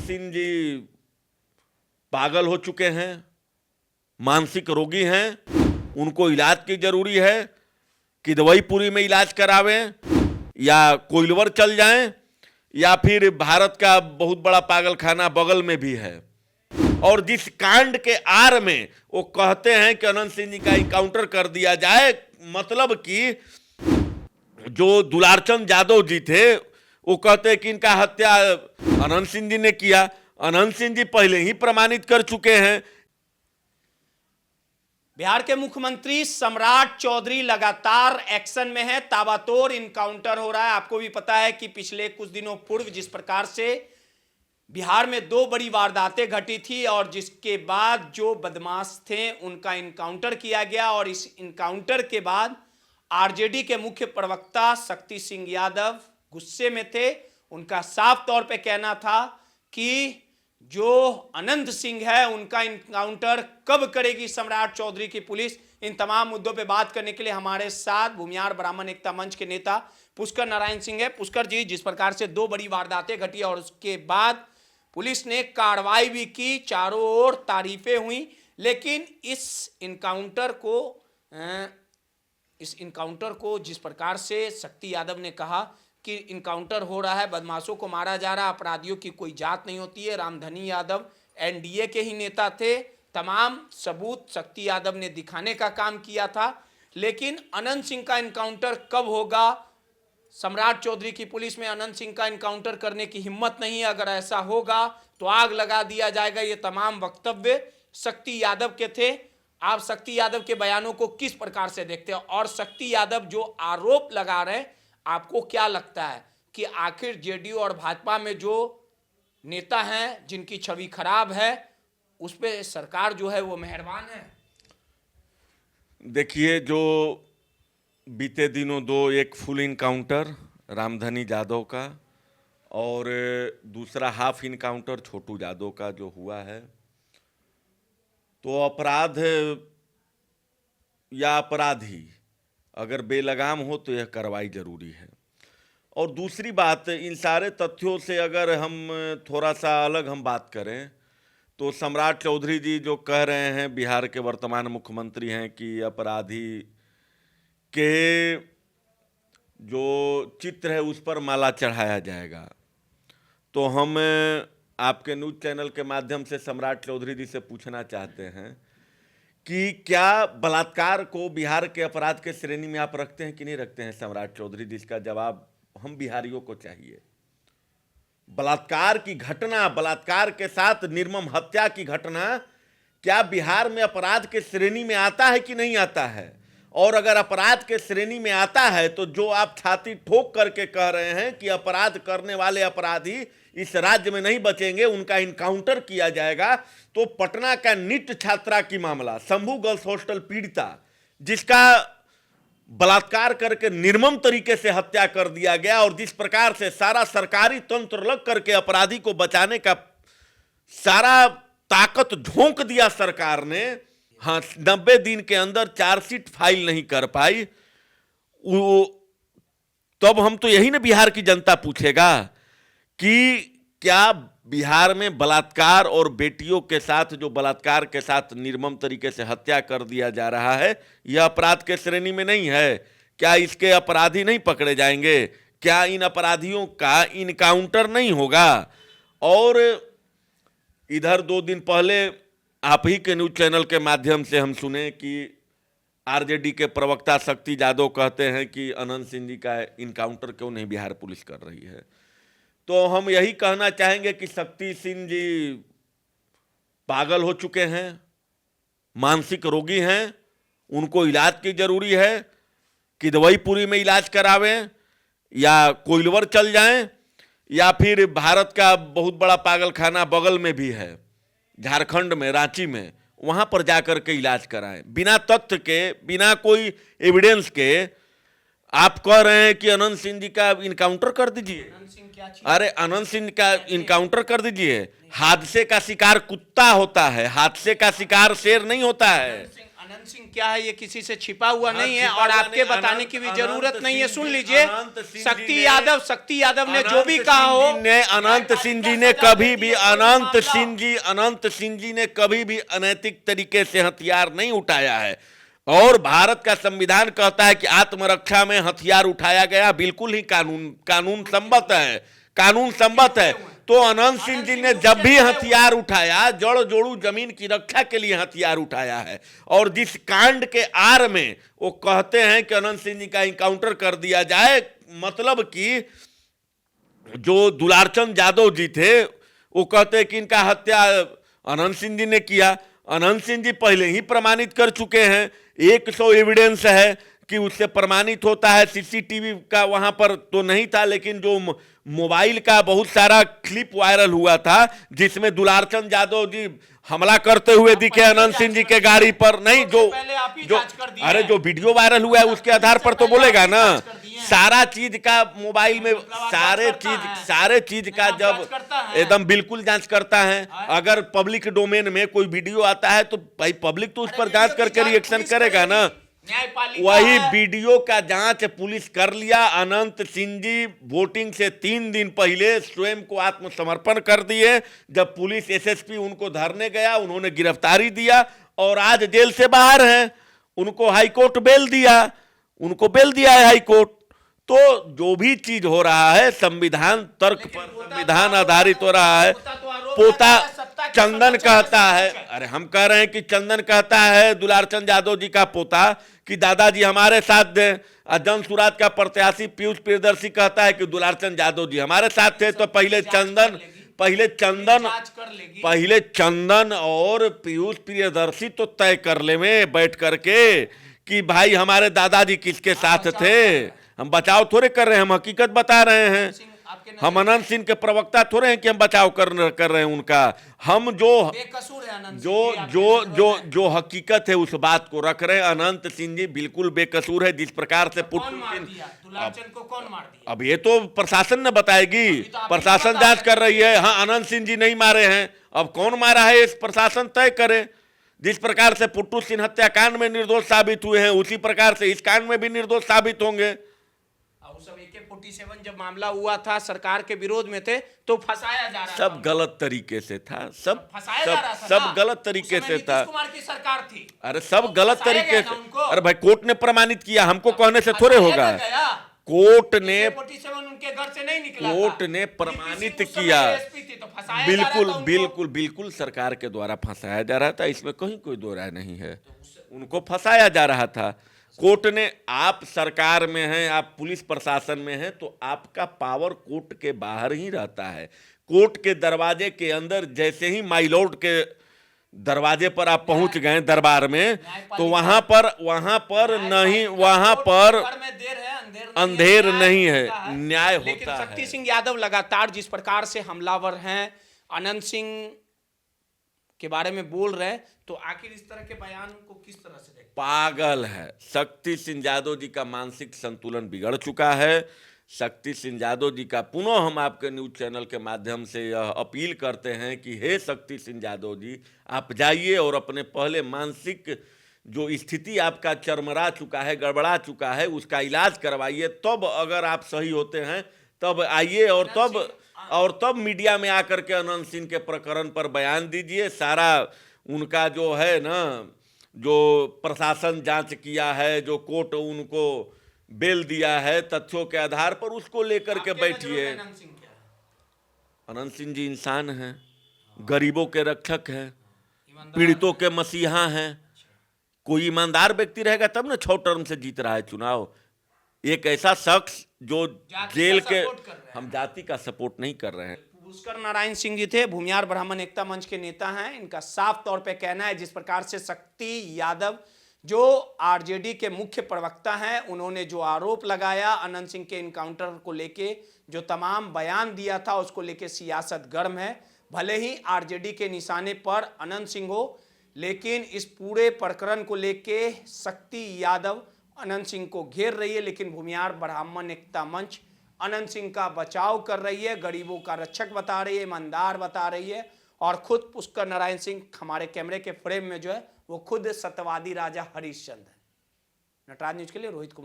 सिंह जी पागल हो चुके हैं, मानसिक रोगी हैं, उनको इलाज की जरूरी है कि दवाईपुरी में इलाज करावें या कोइलवर चल जाएं या फिर भारत का बहुत बड़ा पागलखाना बगल में भी है। और जिस कांड के आड़ में वो कहते हैं कि अनंत सिंह जी का इनकाउंटर कर दिया जाए, मतलब कि जो दुलारचंद यादव जी थे वो कहते हैं कि इनका हत्या अनंत सिंह जी ने किया। अनंत सिंह जी पहले ही प्रमाणित कर चुके हैं। बिहार के मुख्यमंत्री सम्राट चौधरी लगातार एक्शन में है, ताबड़तोड़ इनकाउंटर हो रहा है। आपको भी पता है कि पिछले कुछ दिनों पूर्व जिस प्रकार से बिहार में 2 बड़ी वारदातें घटी थी और जिसके बाद जो बदमाश थे उनका इनकाउंटर किया गया, और इस इनकाउंटर के बाद आरजेडी के मुख्य प्रवक्ता शक्ति सिंह यादव गुस्से में थे। उनका साफ तौर पे कहना था कि जो अनंत सिंह है उनका इनकाउंटर कब करेगी सम्राट चौधरी की पुलिस। इन तमाम मुद्दों पे बात करने के लिए हमारे साथ भूमिहार ब्राह्मण एकता मंच के नेता पुष्कर नारायण सिंह है। पुष्कर जी, जिस प्रकार से 2 बड़ी वारदातें घटी और उसके बाद पुलिस ने कार्रवाई भी की, चारों ओर तारीफें हुई, लेकिन इस इनकाउंटर को जिस प्रकार से शक्ति यादव ने कहा कि इनकाउंटर हो रहा है, बदमाशों को मारा जा रहा है, अपराधियों की कोई जात नहीं होती है। रामधनी यादव एनडीए के ही नेता थे, तमाम सबूत शक्ति यादव ने दिखाने का काम किया था। लेकिन अनंत सिंह का इनकाउंटर कब होगा? सम्राट चौधरी की पुलिस में अनंत सिंह का इनकाउंटर करने की हिम्मत नहीं है। अगर ऐसा होगा तो आग लगा दिया जाएगा। ये तमाम वक्तव्य शक्ति यादव के थे। आप शक्ति यादव के बयानों को किस प्रकार से देखते हैं, और शक्ति यादव जो आरोप लगा रहे हैं, आपको क्या लगता है कि आखिर जेडीयू और भाजपा में जो नेता हैं जिनकी छवि खराब है उस पे सरकार जो है वो मेहरबान है? देखिए, जो बीते दिनों एक फुल इनकाउंटर रामधनी यादव का और दूसरा हाफ इनकाउंटर छोटू यादव का जो हुआ है, तो अपराध या अपराधी अगर बेलगाम हो तो यह कार्रवाई जरूरी है। और दूसरी बात, इन सारे तथ्यों से अगर हम थोड़ा सा अलग बात करें तो सम्राट चौधरी जी जो कह रहे हैं, बिहार के वर्तमान मुख्यमंत्री हैं, कि अपराधी के जो चित्र है उस पर माला चढ़ाया जाएगा, तो हम आपके न्यूज़ चैनल के माध्यम से सम्राट चौधरी जी से पूछना चाहते हैं कि क्या बलात्कार को बिहार के अपराध के श्रेणी में आप रखते हैं कि नहीं रखते हैं सम्राट चौधरी जी? इसका जवाब हम बिहारियों को चाहिए। बलात्कार की घटना, बलात्कार के साथ निर्मम हत्या की घटना क्या बिहार में अपराध के श्रेणी में आता है कि नहीं आता है? और अगर अपराध के श्रेणी में आता है तो जो आप छाती ठोक करके कह रहे हैं कि अपराध करने वाले अपराधी इस राज्य में नहीं बचेंगे, उनका इनकाउंटर किया जाएगा, तो पटना का नीट छात्रा की मामला, शंभू गर्ल्स हॉस्टल पीड़िता जिसका बलात्कार करके निर्मम तरीके से हत्या कर दिया गया, और जिस प्रकार से सारा सरकारी तंत्र लग करके अपराधी को बचाने का सारा ताकत झोंक दिया सरकार ने, हाँ, 90 दिन के अंदर चार्जशीट फाइल नहीं कर पाई, तब हम तो यही ना बिहार की जनता पूछेगा कि क्या बिहार में बलात्कार और बेटियों के साथ जो बलात्कार के साथ निर्मम तरीके से हत्या कर दिया जा रहा है, यह अपराध के श्रेणी में नहीं है? क्या इसके अपराधी नहीं पकड़े जाएंगे? क्या इन अपराधियों का इनकाउंटर नहीं होगा? और इधर 2 दिन पहले आप ही के न्यूज़ चैनल के माध्यम से हम सुने कि आरजेडी के प्रवक्ता शक्ति यादव कहते हैं कि अनंत सिंह जी का इनकाउंटर क्यों नहीं बिहार पुलिस कर रही है। तो हम यही कहना चाहेंगे कि शक्ति सिंह जी पागल हो चुके हैं, मानसिक रोगी हैं, उनको इलाज की जरूरी है कि दवाईपुरी में इलाज करावें या कोइलवर चल जाएं या फिर भारत का बहुत बड़ा पागलखाना बगल में भी है, झारखंड में, रांची में, वहां पर जाकर के इलाज कराएं। बिना तथ्य के, बिना कोई एविडेंस के आप कह रहे हैं कि अनंत सिंह जी का इनकाउंटर कर दीजिए। अरे अनंत सिंह का इनकाउंटर कर दीजिए। हादसे का शिकार कुत्ता होता है, हादसे का शिकार शेर नहीं होता है। अनंत सिंह क्या है, ये किसी से छिपा हुआ नहीं है छिपा और हुआ आपके नहीं। बताने की भी जरूरत अनंत नहीं है। सिंह सुन जी- लीजिए, अनंत सिंह जी शक्ति यादव ने जो भी कहा हो, अनंत सिंह जी ने कभी भी अनंत सिंह जी ने कभी भी अनैतिक तरीके से हथियार नहीं उठाया है। और भारत का संविधान कहता है कि आत्मरक्षा में हथियार उठाया गया बिल्कुल ही कानून सम्मत है, कानून सम्मत है। तो अनंत सिंह जी ने जब भी हथियार उठाया, जड़ जोड़ू जमीन की रक्षा के लिए हथियार उठाया है। और जिस कांड के आड़ में वो कहते हैं कि अनंत सिंह जी का इनकाउंटर कर दिया जाए, मतलब कि जो दुलारचंद यादव जी थे वो कहते हैं कि इनका हत्या अनंत सिंह जी ने किया। अनंत सिंह जी पहले ही प्रमाणित कर चुके हैं, 100 एविडेंस है कि उससे प्रमाणित होता है। सीसीटीवी का वहां पर तो नहीं था, लेकिन जो मोबाइल का बहुत सारा क्लिप वायरल हुआ था जिसमें दुलारचंद यादव जी हमला करते हुए दिखे अनंत सिंह जी के गाड़ी पर। नहीं, अरे जो वीडियो वायरल हुआ है उसके आधार पर तो बोलेगा ना। सारा चीज का मोबाइल में सारे चीज का जब एकदम बिल्कुल जांच करता है। अगर पब्लिक डोमेन में कोई वीडियो आता है तो भाई पब्लिक तो उस पर जांच करके रिएक्शन करेगा ना। वही वीडियो का जांच पुलिस कर लिया। अनंत सिंह जी वोटिंग से 3 दिन पहले स्वयं को आत्मसमर्पण कर दिए। जब पुलिस एसएसपी उनको धरने गया, उन्होंने गिरफ्तारी दिया और आज जेल से बाहर हैं। उनको हाईकोर्ट बेल दिया है हाईकोर्ट। तो जो भी चीज हो रहा है संविधान तर्क पर, संविधान आधारित हो रहा है। पोता चंदन कहता है, अरे हम कह रहे हैं कि चंदन कहता है दुलारचंद यादव जी का पोता कि दादाजी हमारे साथ दें। जन सुराज का प्रत्याशी पीयूष प्रियदर्शी कहता है कि दुलारचंद यादव जी हमारे साथ थे। तो पहले चंदन और पीयूष प्रियदर्शी तो तय कर ले में बैठ करके कि भाई हमारे दादाजी किसके साथ थे। हम बचाव थोड़े कर रहे हैं, हम हकीकत बता रहे हैं। हम अनंत सिंह के प्रवक्ता थोड़े हैं कि हम बचाव कर रहे हैं उनका। हम जो हकीकत है उस बात को रख रहे हैं। अनंत सिंह जी बिल्कुल बेकसूर है। जिस प्रकार से दुलारचंद को कौन मार दिया? अब ये तो प्रशासन ने बताएगी, प्रशासन जांच कर रही है। हाँ, अनंत सिंह जी नहीं मारे हैं, अब कौन मारा है इस प्रशासन तय करे। जिस प्रकार से पुट्टू सिंह हत्याकांड में निर्दोष साबित हुए हैं, उसी प्रकार से इस कांड में भी निर्दोष साबित होंगे। सब AK-47 जब मामला हुआ था सरकार के विरोध में थे तो फंसाया जा रहा था। सब गलत तरीके से था, सब गलत तरीके से था। नीतीश कुमार की सरकार थी। अरे सब गलत तरीके से। अरे भाई कोर्ट ने प्रमाणित किया, हमको कहने से थोड़े होगा। कोर्ट ने उनके घर से नहीं निकला, कोर्ट ने प्रमाणित किया। बिल्कुल सरकार के द्वारा फंसाया जा रहा था, इसमें कहीं कोई दो राय नहीं है। उनको फंसाया जा रहा था। कोर्ट ने, आप सरकार में हैं, आप पुलिस प्रशासन में हैं, तो आपका पावर कोर्ट के बाहर ही रहता है। कोर्ट के दरवाजे के अंदर जैसे ही माई लॉर्ड के दरवाजे पर आप पहुंच गए दरबार में, तो वहां पर नहीं, वहां पर अंधेर नहीं है, न्याय होता है। शक्ति सिंह यादव लगातार जिस प्रकार से हमलावर हैं, अनंत सिंह के बारे में बोल रहे हैं, तो आखिर इस तरह के बयान को किस तरह से देखते? पागल है। शक्ति सिंह यादव जी का मानसिक संतुलन बिगड़ चुका है। शक्ति सिंह यादव जी का पुनः हम आपके न्यूज चैनल के माध्यम से यह अपील करते हैं कि हे शक्ति सिंह यादव जी, आप जाइए और अपने पहले मानसिक जो स्थिति आपका चरमरा चुका है, गड़बड़ा चुका है, उसका इलाज करवाइए। तब अगर आप सही होते हैं तब आइए और तब मीडिया में आकर के अनंत सिंह के प्रकरण पर बयान दीजिए। सारा उनका जो है ना, जो प्रशासन जांच किया है, जो कोर्ट उनको बेल दिया है तथ्यों के आधार पर, उसको लेकर के बैठिए। अनंत सिंह जी इंसान हैं, गरीबों के रक्षक हैं, पीड़ितों के मसीहा हैं। कोई ईमानदार व्यक्ति रहेगा तब ना 6 टर्म से जीत रहा है चुनाव। एक ऐसा शख्स जो जेल के, हम जाति का सपोर्ट नहीं कर रहे हैं। पुष्कर नारायण सिंह जी थे, भूमिहार ब्राह्मण एकता मंच के नेता हैं। इनका साफ तौर पे कहना है, जिस प्रकार से शक्ति यादव जो आरजेडी के मुख्य प्रवक्ता हैं, उन्होंने जो आरोप लगाया अनंत सिंह के इनकाउंटर को लेके, जो तमाम बयान दिया था, उसको लेके सियासत गर्म है। भले ही आरजेडी के निशाने पर अनंत सिंह हो, लेकिन इस पूरे प्रकरण को लेके शक्ति यादव अनंत सिंह को घेर रही है। लेकिन भूमिहार ब्राह्मण एकता मंच अनंत सिंह का बचाव कर रही है, गरीबों का रक्षक बता रही है, ईमानदार बता रही है। और खुद पुष्कर नारायण सिंह हमारे कैमरे के फ्रेम में जो है वो खुद सत्यवादी राजा हरिश्चंद्र है। नटराज न्यूज के लिए रोहित कुमार।